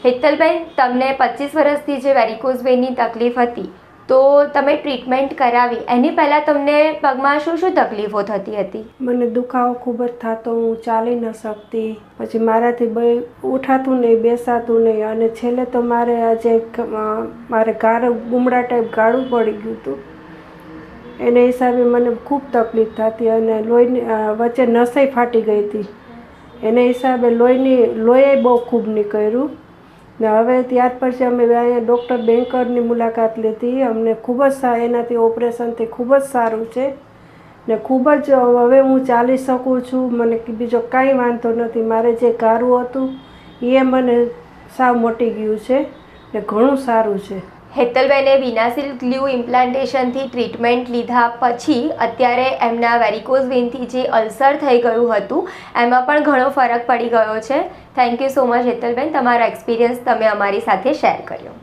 હેતલબેન, તમને 25 વર્ષથી જે વેરિકોઝ વેઇનની તકલીફ હતી, તો તમે ટ્રીટમેન્ટ કરાવી એની પહેલાં તમને પગમાં શું શું તકલીફો થતી હતી? મને દુખાવો ખૂબ જ થતો, હું ચાલી ન શકતી, પછી મારાથી ઉઠાતું નહીં, બેસાતું નહીં, અને છેલ્લે તો મારે મારે ગુમડા ટાઈપ ગાળું પડી ગયું હતું. એને હિસાબે મને ખૂબ તકલીફ થતી અને લોહીની વચ્ચે નસેય ફાટી ગઈ હતી. એને હિસાબે લોહી બહુ ખૂબ નીકળ્યું. ને હવે ત્યાર પછી અમે અહીંયા ડૉક્ટર બેંકરની મુલાકાત લીધી. અમને ખૂબ જ એનાથી ઓપરેશનથી ખૂબ જ સારું છે ને ખૂબ જ હવે હું ચાલી શકું છું. મને બીજો કાંઈ વાંધો નથી. મારે જે ગારું હતું એ મને સાવ મટી ગયું છે ને ઘણું સારું છે. હેતલબેને વિનાસિલ ગ્લુ ઇમ્પ્લાન્ટેશનથી ટ્રીટમેન્ટ લીધા પછી અત્યારે એમના વેરિકોઝ વેઇનથી જે અલ્સર થઈ ગયું હતું એમાં પણ ઘણો ફરક પડી ગયો છે. Thank you so much Hetalben, તમારો એક્સપિરિયન્સ તમે અમારી સાથે શેર કર્યો.